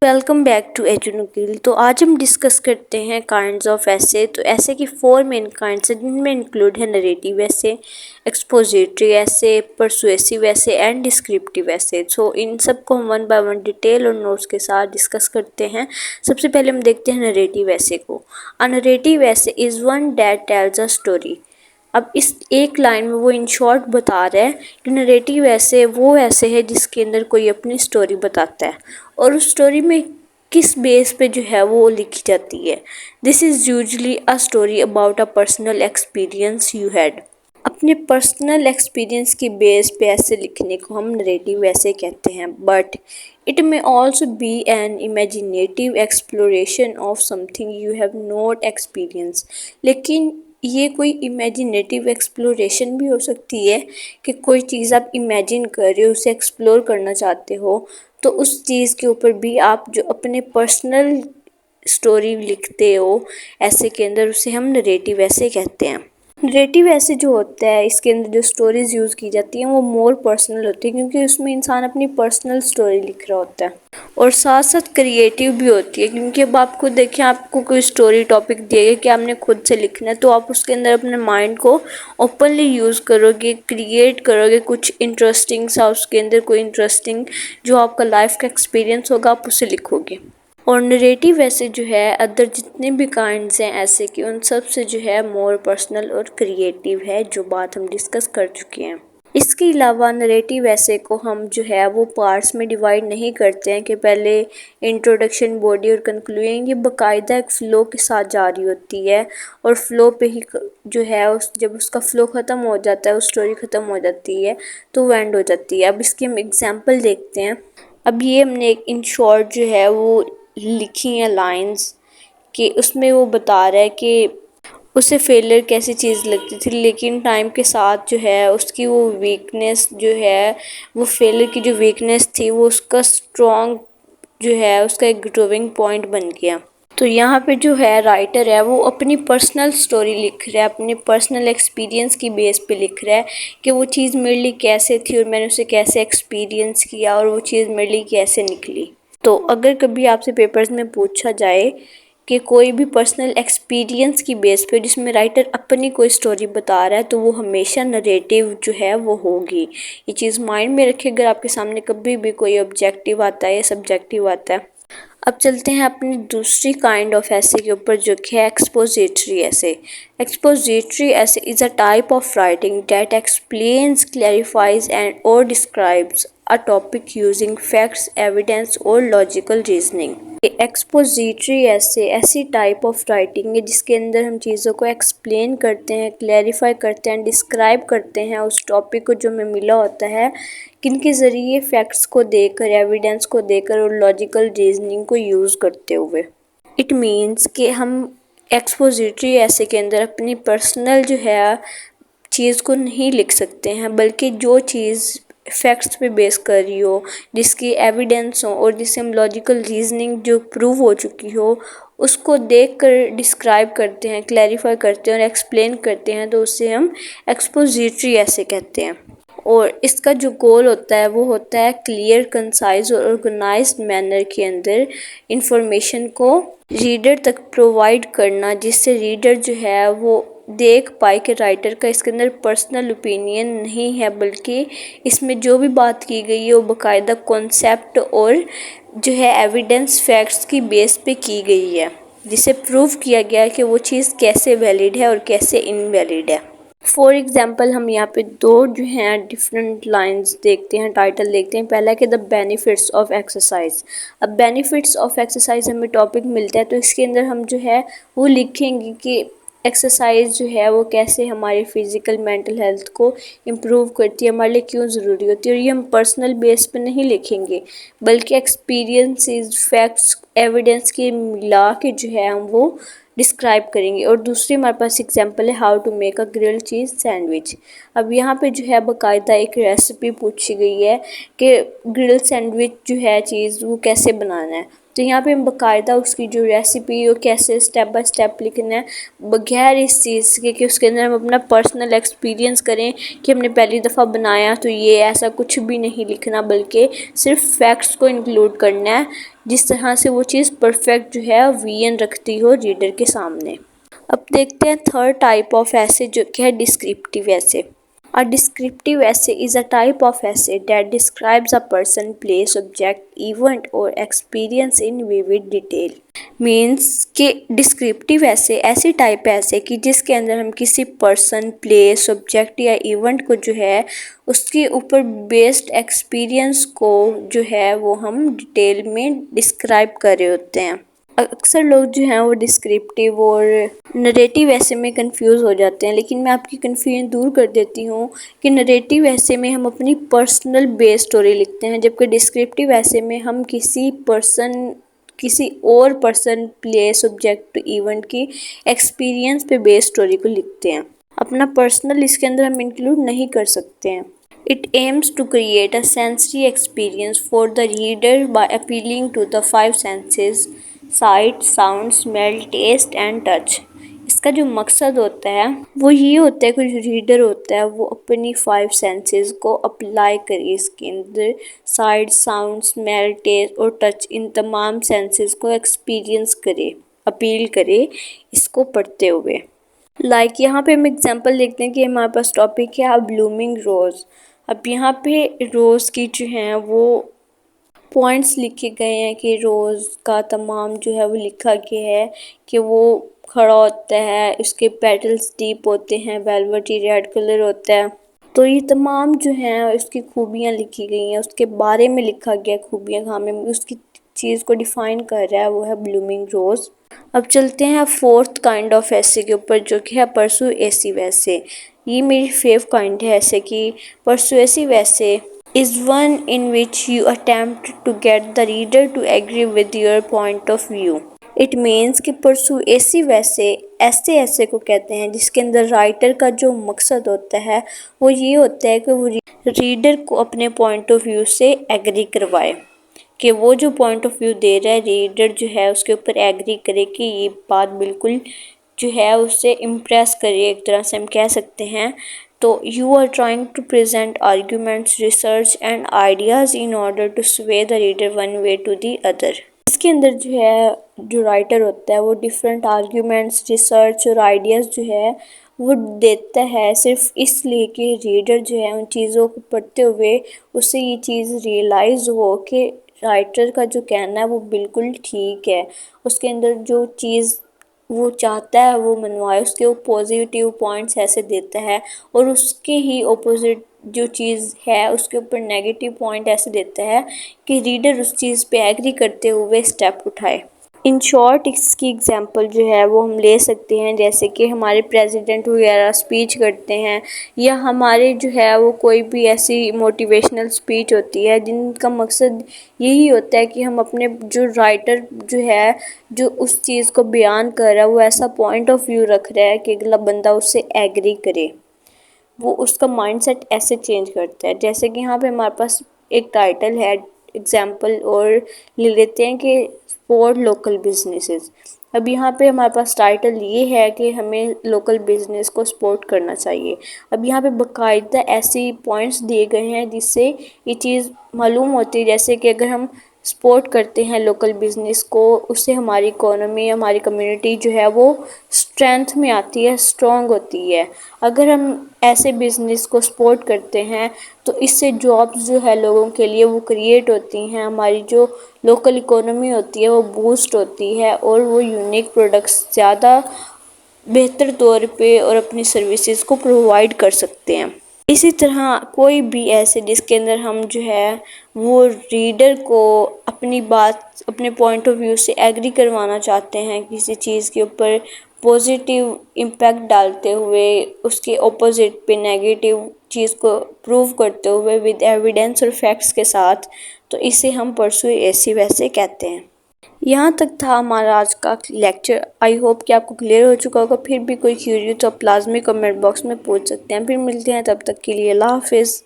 Welcome back to एजुनुकिल। तो आज हम डिस्कस करते हैं काइंड्स ऑफ ऐसे। तो ऐसे की फोर मेन काइंड्स हैं जिनमें इंक्लूड है नरेटिव ऐसे, एक्सपोजिटरी ऐसे, परसुएसिव ऐसे एंड डिस्क्रिप्टिव ऐसे। सो इन सब को हम वन बाय वन डिटेल और नोट्स के साथ डिस्कस करते हैं। सबसे पहले हम देखते हैं नरेटिव ऐसे को। अ नरेटिव ऐसे is one that tells a story. अब इस एक लाइन में वो इन शॉर्ट बता रहा है कि नरेटिव ऐसे वो ऐसे है जिसके अंदर कोई अपनी स्टोरी बताता है और उस स्टोरी में किस बेस पे जो है वो लिखी जाती है। This is usually a story about a personal experience you had. अपने पर्सनल एक्सपीरियंस की बेस पे ऐसे लिखने को हम नरेटिव ऐसे कहते हैं। But it may also be an imaginative exploration of something you have not experience. लेकिन ये कोई इमेजिनेटिव एक्सप्लोरेशन भी हो सकती है कि कोई चीज़ आप इमेजिन कर रहे हो, उसे एक्सप्लोर करना चाहते हो, तो उस चीज़ के ऊपर भी आप जो अपने पर्सनल स्टोरी लिखते हो ऐसे के अंदर, उसे हम नरेटिव ऐसे कहते हैं। नरेटिव ऐसे जो होता है इसके अंदर जो स्टोरीज यूज़ की जाती हैं वो मोर पर्सनल होती है, क्योंकि उसमें इंसान अपनी पर्सनल स्टोरी लिख रहा होता है और साथ साथ क्रिएटिव भी होती है। क्योंकि अब आप खुद देखें, आपको कोई स्टोरी टॉपिक दिया गया कि आपने खुद से लिखना है, तो आप उसके अंदर अपने माइंड को ओपनली यूज़ करोगे, क्रिएट करोगे कुछ इंटरेस्टिंग सा, उसके अंदर कोई इंटरेस्टिंग जो आपका लाइफ का एक्सपीरियंस होगा आप उसे लिखोगे। और नरेटिव ऐसे जो है अदर जितने भी काइंड्स हैं ऐसे कि उन सब से जो है मोर पर्सनल और क्रिएटिव है, जो बात हम डिस्कस कर चुके हैं। इसके अलावा नरेटिव ऐसे को हम जो है वो पार्ट्स में डिवाइड नहीं करते हैं कि पहले इंट्रोडक्शन, बॉडी और कंक्लूजन। ये बाकायदा एक फ़्लो के साथ जारी होती है और फ्लो पे ही जो है जब उसका फ़्लो ख़त्म हो जाता है, उस स्टोरी ख़त्म हो जाती है तो वो एंड हो जाती है। अब इसकी हम एग्जाम्पल देखते हैं। अब ये हमने एक इन शॉर्ट जो है वो लिखी हैं लाइंस कि उसमें वो बता रहा है कि उसे फेलियर कैसी चीज़ लगती थी, लेकिन टाइम के साथ जो है उसकी वो वीकनेस जो है, वो फेलियर की जो वीकनेस थी वो उसका स्ट्रॉन्ग जो है उसका एक ग्रोइंग पॉइंट बन गया। तो यहाँ पे जो है राइटर है वो अपनी पर्सनल स्टोरी लिख रहा है, अपने पर्सनल एक्सपीरियंस की बेस पे लिख रहा है कि वो चीज़ मेरे लिए कैसे थी और मैंने उसे कैसे एक्सपीरियंस किया और वो चीज़ मेरे लिए कैसे निकली। तो अगर कभी आपसे पेपर्स में पूछा जाए कि कोई भी पर्सनल एक्सपीरियंस की बेस पे जिसमें राइटर अपनी कोई स्टोरी बता रहा है, तो वो हमेशा नरेटिव जो है वो होगी। ये चीज़ माइंड में रखिए अगर आपके सामने कभी भी कोई ऑब्जेक्टिव आता है या सब्जेक्टिव आता है। अब चलते हैं अपनी दूसरी काइंड ऑफ ऐसे के ऊपर जो कि है expository essay. Expository essay is a type of writing that explains, clarifies and और describes a topic using facts, evidence और लॉजिकल रीजनिंग। एक्सपोजिटरी ऐसे ऐसी टाइप ऑफ राइटिंग है जिसके अंदर हम चीज़ों को एक्सप्लेन करते हैं, क्लैरिफाई करते हैं, डिस्क्राइब करते हैं उस टॉपिक को जो हमें मिला होता है, किनके ज़रिए फैक्ट्स को देकर, एविडेंस को देकर और लॉजिकल रीजनिंग को यूज़ करते हुए। इट मीन्स कि हम एक्सपोजिटरी ऐसे के अंदर अपनी पर्सनल जो है चीज़ को नहीं लिख सकते हैं, बल्कि जो चीज़ फैक्ट्स पे बेस कर रही हो, जिसकी एविडेंस हो और जिससे हम लॉजिकल रीजनिंग जो प्रूव हो चुकी हो उसको देखकर डिस्क्राइब करते हैं, क्लैरिफाई करते हैं और एक्सप्लेन करते हैं, तो उससे हम एक्सपोजिटरी ऐसे कहते हैं। और इसका जो गोल होता है वो होता है क्लियर, कंसाइज और ऑर्गेनाइज्ड मैनर के अंदर इंफॉर्मेशन को रीडर तक प्रोवाइड करना, जिससे रीडर जो है वो देख पाए कि राइटर का इसके अंदर पर्सनल ओपिनियन नहीं है, बल्कि इसमें जो भी बात की गई है वो बाकायदा कॉन्सेप्ट और जो है एविडेंस, फैक्ट्स की बेस पे की गई है, जिसे प्रूव किया गया है कि वो चीज़ कैसे वैलिड है और कैसे इनवैलिड है। फॉर एग्जाम्पल हम यहाँ पे दो जो हैं डिफरेंट लाइंस देखते हैं, टाइटल देखते हैं। पहला है कि द बेनिफिट्स ऑफ एक्सरसाइज। अब बेनिफिट्स ऑफ एक्सरसाइज हमें टॉपिक मिलता है तो इसके अंदर हम जो है वो लिखेंगे कि एक्सरसाइज जो है वो कैसे हमारी फिज़िकल मेंटल हेल्थ को इम्प्रूव करती है, हमारे लिए क्यों ज़रूरी होती है। और ये हम पर्सनल बेस पे नहीं लिखेंगे, बल्कि एक्सपीरियंसेस, फैक्ट्स, एविडेंस के मिला के जो है हम वो डिस्क्राइब करेंगे। और दूसरी हमारे पास एग्जांपल है how to make a grilled cheese sandwich. अब यहाँ पे जो है बाकायदा एक रेसिपी पूछी गई है कि ग्रिल्ड सैंडविच जो है चीज़ वो कैसे बनाना है। तो यहाँ पे हम बाकायदा उसकी जो रेसिपी और कैसे स्टेप बाय स्टेप लिखना है, बगैर इस चीज़ के कि उसके अंदर हम अपना पर्सनल एक्सपीरियंस करें कि हमने पहली दफ़ा बनाया तो ये ऐसा कुछ भी नहीं लिखना, बल्कि सिर्फ फैक्ट्स को इंक्लूड करना है जिस तरह से वो चीज़ परफेक्ट जो है विजन रखती हो रीडर के सामने। अब देखते हैं थर्ड टाइप ऑफ ऐसे जो कि है डिस्क्रिप्टिव ऐसे। A descriptive essay is a type of essay that describes a person, place, object, event or experience in vivid detail. Means कि डिस्क्रिप्टिव ऐसे ऐसी टाइप है ऐसे कि जिसके अंदर हम किसी पर्सन, प्लेस, ऑब्जेक्ट या इवेंट को जो है उसके ऊपर बेस्ड एक्सपीरियंस को जो है वो हम डिटेल में डिस्क्राइब कर रहे होते हैं। अक्सर लोग जो हैं वो डिस्क्रिप्टिव और नरेटिव ऐसे में कंफ्यूज हो जाते हैं, लेकिन मैं आपकी कन्फ्यूजन दूर कर देती हूँ कि नरेटिव ऐसे में हम अपनी पर्सनल बेस स्टोरी लिखते हैं, जबकि डिस्क्रिप्टिव ऐसे में हम किसी और पर्सन, प्लेस, ऑब्जेक्ट, इवेंट की एक्सपीरियंस पे बेस स्टोरी को लिखते हैं। अपना पर्सनल इसके अंदर हम इंक्लूड नहीं कर सकते हैं। It aims to create a sensory experience for the reader by appealing to the five senses: sight, sound, smell, taste and touch. इसका जो मकसद होता है वो ये होता है कि जो रीडर होता है वो अपनी 5 सेंसेस को अप्लाई करे इसके अंदर, साइट, साउंड, स्मेल, टेस्ट और टच, इन तमाम सेंसेस को एक्सपीरियंस करे, अपील करे इसको पढ़ते हुए। यहाँ पे हम एग्जांपल देखते हैं कि हमारे पास टॉपिक है ब्लूमिंग रोज़। अब यहाँ पे रोज़ की जो हैं वो पॉइंट्स लिखे गए हैं कि रोज़ का तमाम जो है वो लिखा गया है कि वो खड़ा होता है, उसके पेटल्स डीप होते हैं, वेलवेटी रेड कलर होता है। तो ये तमाम जो हैं उसकी खूबियाँ लिखी गई हैं, उसके बारे में लिखा गया खूबियाँ, हमें उसकी चीज़ को डिफ़ाइन कर रहा है, वो है ब्लूमिंग रोज़। अब चलते हैं फोर्थ काइंड ऑफ ऐसे के ऊपर जो कि है परसुएसिव ऐसे। ये मेरी फेव काइंड है ऐसे कि परसुएसिव ऐसे is one in which you attempt to get the reader to agree with your point of view. It means कि परसुएसिव ऐसे को कहते हैं जिसके अंदर राइटर का जो मकसद होता है वो ये होता है कि वो रीडर को अपने पॉइंट ऑफ व्यू से एग्री करवाए, कि वो जो पॉइंट ऑफ व्यू दे रहा है रीडर जो है उसके ऊपर एग्री करे कि ये बात बिल्कुल जो है उससे इम्प्रेस करे, एक तरह से हम कह सकते हैं। तो you are trying to present arguments, research and ideas in order to sway the reader one way to the other. इसके अंदर जो है जो राइटर होता है वो डिफरेंट आर्ग्यूमेंट्स, रिसर्च और आइडियाज़ जो है वो देता है सिर्फ इसलिए कि रीडर जो है उन चीज़ों को पढ़ते हुए उसे ये चीज़ रियलाइज़ हो कि राइटर का जो कहना है वो बिल्कुल ठीक है, उसके अंदर जो चीज़ वो चाहता है वो मनवाए, उसके वो पॉजिटिव पॉइंट्स ऐसे देता है और उसके ही ऑपोजिट जो चीज़ है उसके ऊपर नेगेटिव पॉइंट ऐसे देता है कि रीडर उस चीज़ पे एग्री करते हुए स्टेप उठाए। इन शॉर्ट इसकी एग्जांपल जो है वो हम ले सकते हैं जैसे कि हमारे प्रेसिडेंट वगैरह स्पीच करते हैं, या हमारे जो है वो कोई भी ऐसी मोटिवेशनल स्पीच होती है जिनका मकसद यही होता है कि हम अपने जो राइटर जो है जो उस चीज़ को बयान कर रहा है वो ऐसा पॉइंट ऑफ व्यू रख रहा है कि अगला बंदा उससे एग्री करे, वो उसका माइंडसेट ऐसे चेंज करता है। जैसे कि यहाँ पे हमारे पास एक टाइटल है एग्जाम्पल और ले लेते हैं कि सपोर्ट लोकल बिजनेसेस। अब यहाँ पे हमारे पास टाइटल ये है कि हमें लोकल बिजनेस को सपोर्ट करना चाहिए। अब यहाँ पे बाकायदा ऐसी पॉइंट्स दिए गए हैं जिससे ये चीज़ मालूम होती है जैसे कि अगर हम सपोर्ट करते हैं लोकल बिज़नेस को, उससे हमारी इकोनॉमी, हमारी कम्युनिटी जो है वो स्ट्रेंथ में आती है, स्ट्रॉन्ग होती है। अगर हम ऐसे बिज़नेस को सपोर्ट करते हैं तो इससे जॉब्स जो है लोगों के लिए वो क्रिएट होती हैं, हमारी जो लोकल इकोनॉमी होती है वो बूस्ट होती है और वो यूनिक प्रोडक्ट्स ज़्यादा बेहतर तौर पे और अपनी सर्विसेज को प्रोवाइड कर सकते हैं। इसी तरह कोई भी ऐसे जिसके अंदर हम जो है वो रीडर को अपनी बात, अपने पॉइंट ऑफ व्यू से एग्री करवाना चाहते हैं किसी चीज़ के ऊपर पॉजिटिव इम्पैक्ट डालते हुए उसके ऑपोजिट पे नेगेटिव चीज़ को प्रूव करते हुए विद एविडेंस और फैक्ट्स के साथ, तो इसे हम परसुएसिव ऐसे कहते हैं। यहाँ तक था हमारा आज का लेक्चर। आई होप कि आपको क्लियर हो चुका होगा। फिर भी कोई क्यूरी तो आप लाजमी कमेंट बॉक्स में पूछ सकते हैं। फिर मिलते हैं, तब तक के लिए अल्लाह हाफिज़।